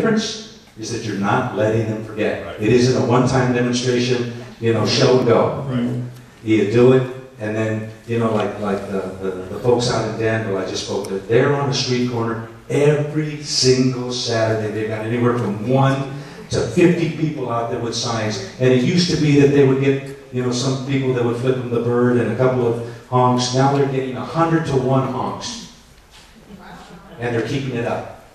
difference is that you're not letting them forget. Right. It isn't a one-time demonstration, you know, show and go. Right. You do it, and then, you know, like the folks out in Danville I just spoke to, they're on the street corner every single Saturday. They've got anywhere from 1 to 50 people out there with signs. And it used to be that they would get, you know, some people that would flip them the bird and a couple of honks. Now they're getting 100 to 1 honks. And they're keeping it up.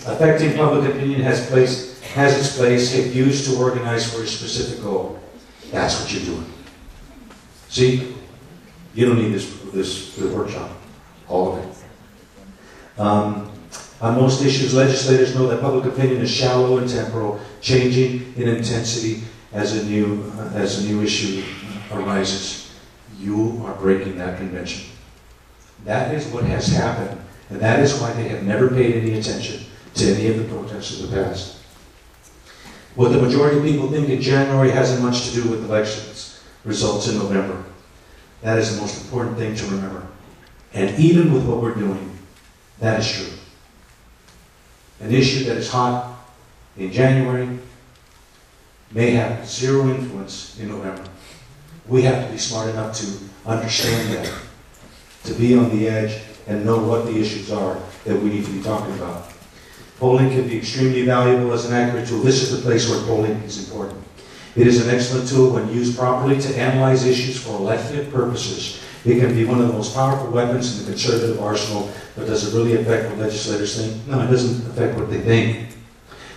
Affecting public opinion has its place if used to organize for a specific goal. That's what you're doing. See, you don't need this workshop, all of it. On most issues, legislators know that public opinion is shallow and temporal, changing in intensity as a new issue arises. You are breaking that convention. That is what has happened, and that is why they have never paid any attention to any of the protests of the past. What the majority of people think in January hasn't much to do with elections results in November. That is the most important thing to remember. And even with what we're doing, that is true. An issue that is hot in January may have zero influence in November. We have to be smart enough to understand that, to be on the edge and know what the issues are that we need to be talking about. Polling can be extremely valuable as an accurate tool. This is the place where polling is important. It is an excellent tool when used properly to analyze issues for elective purposes. It can be one of the most powerful weapons in the conservative arsenal, but does it really affect what legislators think? No, it doesn't affect what they think.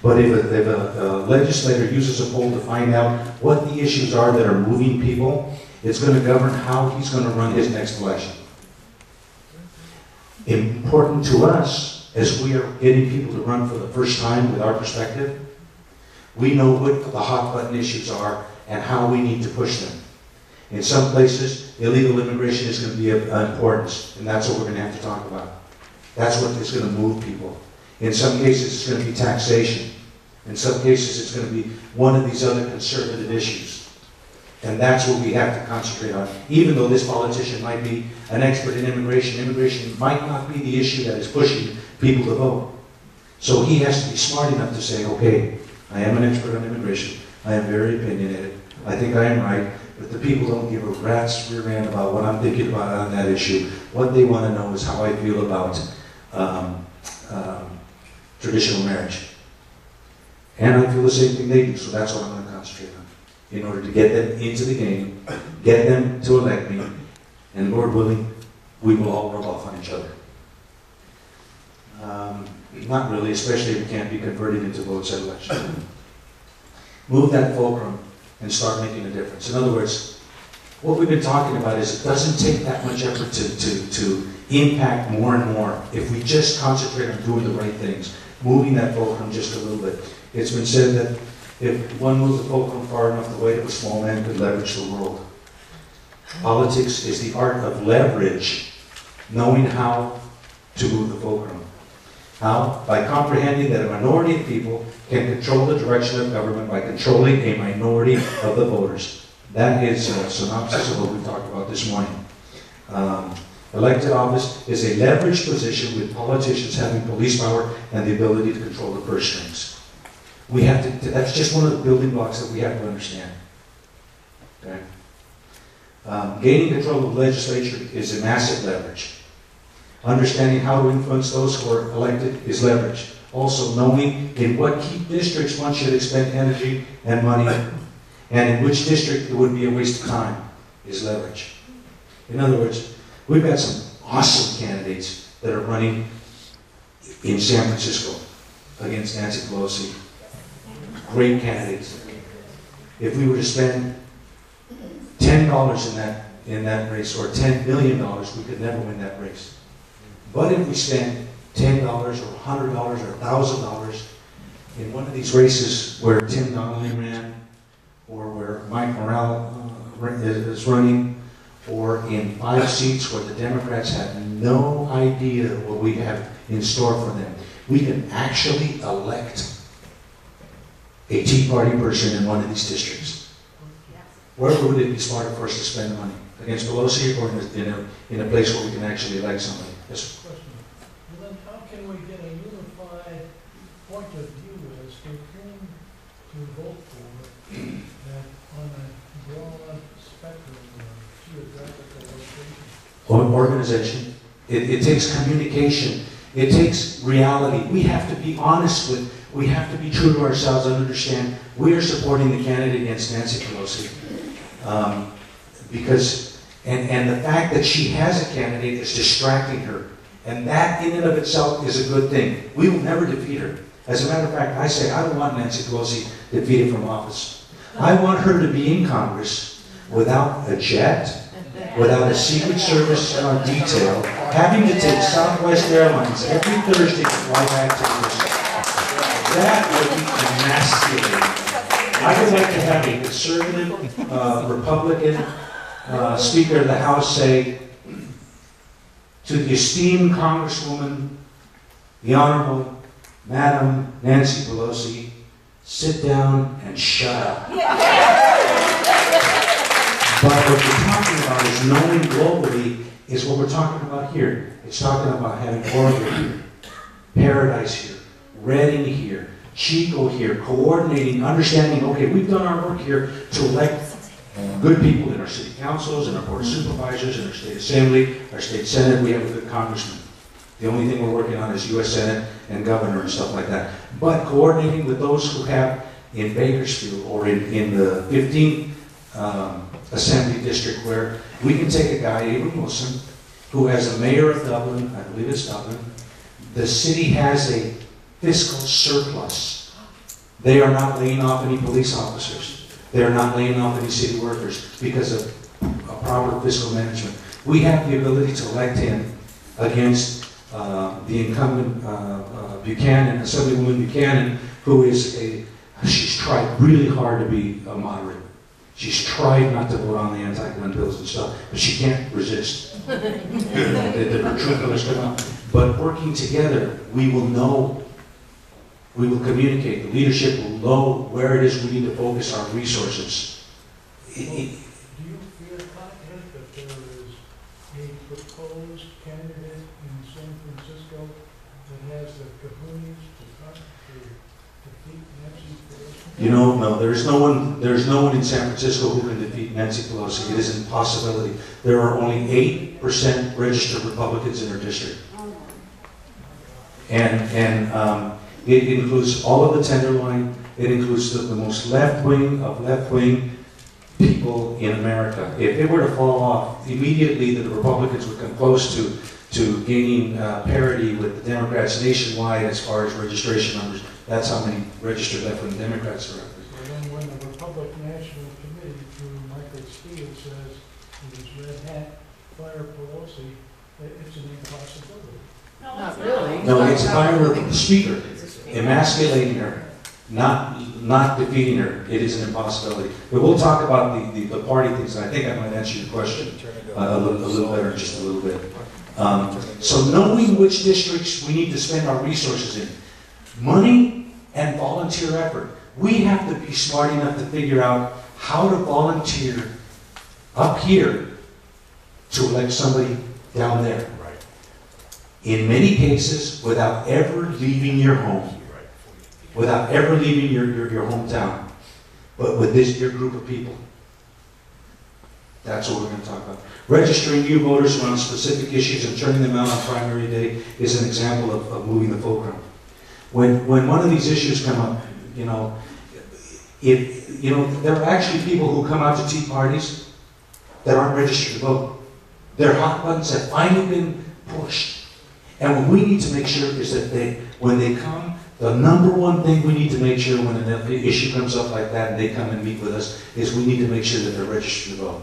But if a legislator uses a poll to find out what the issues are that are moving people, it's going to govern how he's going to run his next election. Important to us, as we are getting people to run for the first time with our perspective, we know what the hot button issues are and how we need to push them. In some places, illegal immigration is going to be of importance, and that's what we're going to have to talk about. That's what is going to move people. In some cases, it's going to be taxation. In some cases, it's going to be one of these other conservative issues. And that's what we have to concentrate on. Even though this politician might be an expert in immigration, immigration might not be the issue that is pushing people to vote. So he has to be smart enough to say, okay, I am an expert on immigration. I am very opinionated. I think I am right. But the people don't give a rat's rear end about what I'm thinking about on that issue. What they want to know is how I feel about traditional marriage. And I feel the same thing they do, so that's what I'm going to concentrate on. In order to get them into the game, get them to elect me, and Lord willing, we will all rub off on each other. Not really, especially if it can't be converted into votes at election. Move that fulcrum and start making a difference. In other words, what we've been talking about is it doesn't take that much effort to impact more and more if we just concentrate on doing the right things, moving that fulcrum just a little bit. It's been said that if one moves the fulcrum far enough, the weight of a small man could leverage the world. Politics is the art of leverage, knowing how to move the fulcrum. How? By comprehending that a minority of people can control the direction of government by controlling a minority of the voters. That is a synopsis of what we talked about this morning. Elected office is a leveraged position with politicians having police power and the ability to control the purse strings. We have to, that's just one of the building blocks that we have to understand. Okay? Gaining control of the legislature is a massive leverage. Understanding how to influence those who are elected is leverage. Also knowing in what key districts one should expend energy and money, and in which district it would be a waste of time is leverage. In other words, we've got some awesome candidates that are running in San Francisco against Nancy Pelosi. Great candidates. If we were to spend $10 in that race, or $10 million, we could never win that race. But if we spend $10 or $100 or $1,000 in one of these races where Tim Donnelly ran, or where Mike Morrell is running, or in 5 seats where the Democrats have no idea what we have in store for them, we can actually elect a Tea Party person in one of these districts. Where would it be smarter for us to spend the money? Against Pelosi, or in a place where we can actually elect somebody? Yes. Question. Well, then how can we get a uniform unified point of view is for whom to vote for that on a broad spectrum of geographical location? Organization. It takes communication. It takes reality. We have to be honest with, we have to be true to ourselves and understand we are supporting the candidate against Nancy Pelosi. And the fact that she has a candidate is distracting her. And that in and of itself is a good thing. We will never defeat her. As a matter of fact, I say I don't want Nancy Pelosi defeated from office. I want her to be in Congress without a jet, without a Secret Service detail, having to take Southwest Airlines every Thursday to fly back to Houston. That would be emasculating. I would like to have a conservative Republican Speaker of the House say to the esteemed Congresswoman, the Honorable Madam Nancy Pelosi, sit down and shut up. But what we're talking about is knowing globally is what we're talking about here. It's talking about having Oregon here, Paradise here, Redding here, Chico here, coordinating, understanding, okay, we've done our work here to elect good people in our city councils, in our board of supervisors, in our state assembly, our state senate. We have a good congressman. The only thing we're working on is U.S. Senate and governor and stuff like that. But coordinating with those who have in Bakersfield or in the 15th Assembly District, where we can take a guy, Abram Wilson, who as a mayor of Dublin, I believe it's Dublin, the city has a fiscal surplus. They are not laying off any police officers. They are not laying off any city workers because of a proper fiscal management. We have the ability to elect him against the incumbent Buchanan, Assemblywoman Buchanan, who is she's tried really hard to be a moderate. She's tried not to vote on the anti-gun bills and stuff, but she can't resist. The true colors come out. But working together, we will know, we will communicate. The leadership will know where it is we need to focus our resources. Do you feel confident that there is a proposed candidate in San Francisco that has the kahunas to defeat Nancy Pelosi? You know, no, there's no one in San Francisco who can defeat Nancy Pelosi. It is an impossibility. There are only 8% registered Republicans in her district. And it includes all of the Tenderloin. It includes the most left-wing of left-wing people in America. If it were to fall off, immediately the Republicans would come close to gaining parity with the Democrats nationwide as far as registration numbers. That's how many registered left-wing Democrats are. And then when the Republican National Committee through Michael Steele says it is red hat, fire Pelosi, it's an impossibility. Not really. No, it's fire the speaker, emasculating her, not defeating her. It is an impossibility. But we'll talk about the party things, and I think I might answer your question a little better, just a little bit. So knowing which districts we need to spend our resources in, money and volunteer effort. We have to be smart enough to figure out how to volunteer up here to elect somebody down there. In many cases, without ever leaving your home, without ever leaving your hometown, but with your group of people. That's what we're going to talk about. Registering new voters on specific issues and turning them out on primary day is an example of moving the fulcrum. When one of these issues come up, there are actually people who come out to tea parties that aren't registered to vote. Their hot buttons have finally been pushed. And what we need to make sure is that when they come, the number one thing we need to make sure when an issue comes up like that and they come and meet with us is we need to make sure that they're registered to vote.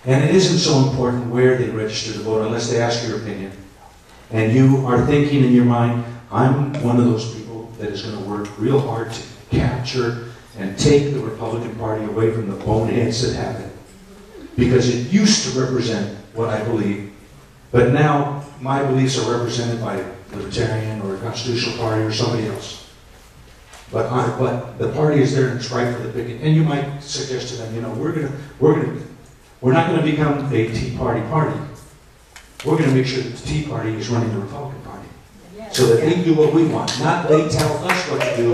And it isn't so important where they register to vote unless they ask your opinion. And you are thinking in your mind, I'm one of those people that is going to work real hard to capture and take the Republican Party away from the boneheads that have it. Because it used to represent what I believe, but now my beliefs are represented by a Libertarian or a Constitutional Party or somebody else. But the party is there and it's right for the picking. And you might suggest to them, we're not going to become a Tea Party party. We're going to make sure that the Tea Party is running the Republican Party. So that they do what we want. Not they tell us what to do,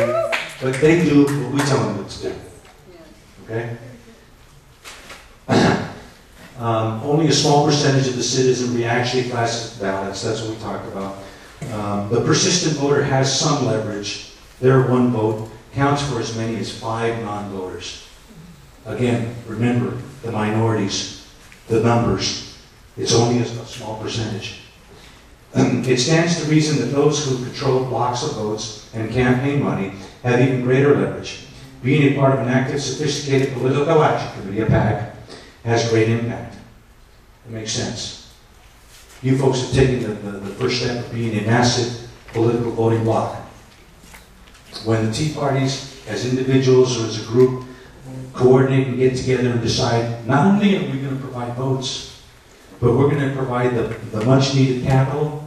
but they do what we tell them what to do. Okay? Only a small percentage of the citizenry actually casts ballots. That's what we talked about. The persistent voter has some leverage. Their one vote counts for as many as 5 non-voters. Again, remember the minorities, the numbers. It's only a small percentage. It stands to reason that those who control blocks of votes and campaign money have even greater leverage. Being a part of an active, sophisticated political action committee, a PAC, has great impact. It makes sense. You folks have taken the first step of being a massive political voting bloc. When the Tea Parties, as individuals or as a group, coordinate and get together and decide, not only are we going to provide votes, but we're going to provide the much-needed capital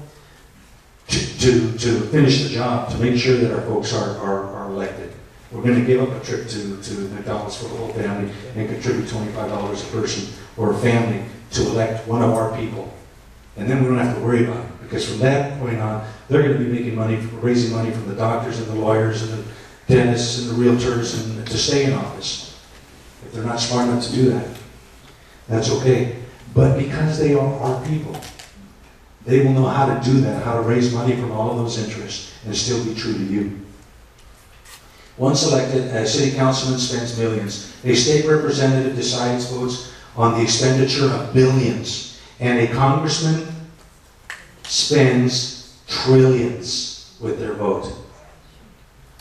to finish the job, to make sure that our folks are elected. We're going to give up a trip to McDonald's for the whole family and contribute $25 a person or a family to elect one of our people. And then we don't have to worry about it, because from that point on, they're going to be making money, raising money from the doctors and the lawyers and the dentists and the realtors and to stay in office. If they're not smart enough to do that, that's okay. But because they are our people, they will know how to do that, how to raise money from all of those interests and still be true to you. Once elected, a city councilman spends millions. A state representative decides votes on the expenditure of billions. And a congressman spends trillions with their vote.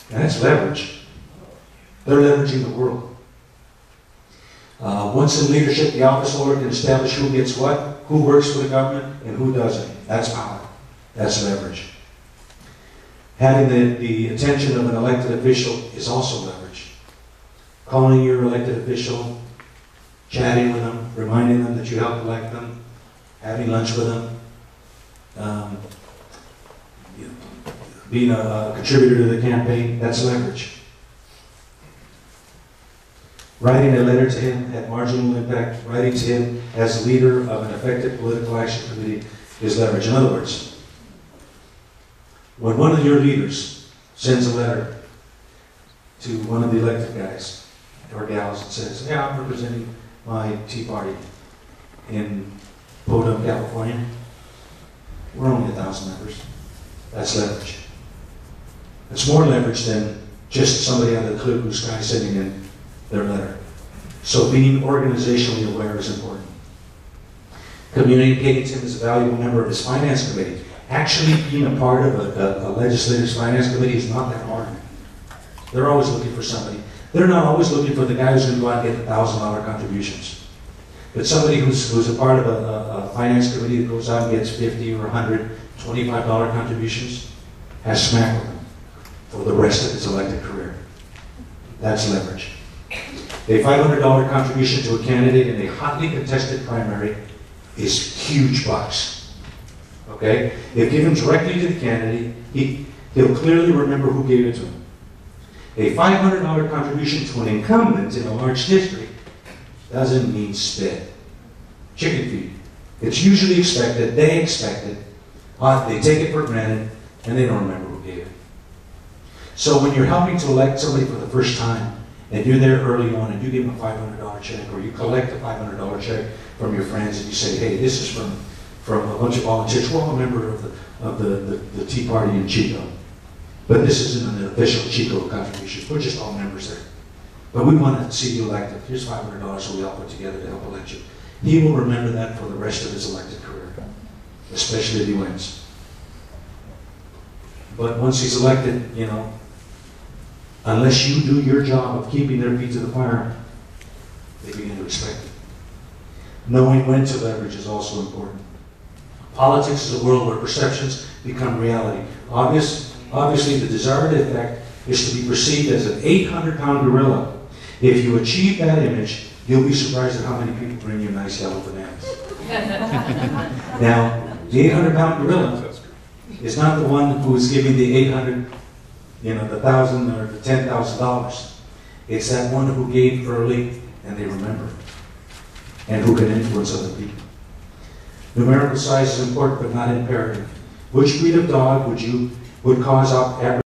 And that's leverage. They're leveraging the world. Once in leadership, the office holder can establish who gets what, who works for the government, and who doesn't. That's power. That's leverage. Having the attention of an elected official is also leverage. Calling your elected official, chatting with them, reminding them that you helped elect them, having lunch with them, being a contributor to the campaign, that's leverage. Writing a letter to him had marginal impact. Writing to him as leader of an effective political action committee is leverage. In other words, when one of your leaders sends a letter to one of the elected guys or gals and says, "Yeah, I'm representing my Tea Party in Podum, California. We're only 1,000 members." That's leverage. It's more leverage than just somebody out of the clear blue sky sending in their letter. So being organizationally aware is important. Communicating to him as a valuable member of his finance committee. Actually being a part of a legislator's finance committee is not that hard. They're always looking for somebody. They're not always looking for the guy who's going to go out and get $1,000 contributions. But somebody who's a part of a finance committee that goes out and gets $50 or $100, $25 contributions, has smack with them for the rest of his elected career. That's leverage. A $500 contribution to a candidate in a hotly contested primary is huge bucks. Okay? If given directly to the candidate, he'll clearly remember who gave it to him. A $500 contribution to an incumbent in a large district doesn't mean spit. Chicken feed. It's usually expected, they expect it, they take it for granted, and they don't remember who gave it. So when you're helping to elect somebody for the first time, and you're there early on, and you give them a $500 check, or you collect a $500 check from your friends, and you say, "Hey, this is from a bunch of volunteers. We're all a member of the Tea Party in Chico. But this isn't an official Chico contribution. We're just all members there. But we want to see you elected. Here's $500 so we all put together to help elect you." He will remember that for the rest of his elected career, especially if he wins. But once he's elected, unless you do your job of keeping their feet to the fire, they begin to expect it. Knowing when to leverage is also important. Politics is a world where perceptions become reality. Obviously, the desired effect is to be perceived as an 800-pound gorilla. If you achieve that image, you'll be surprised at how many people bring you nice yellow bananas. Now, the 800-pound gorilla is not the one who is giving the 800, the $1,000 or the $10,000. It's that one who gave early and they remember, and who can influence other people. Numerical size is important, but not imperative. Which breed of dog would cause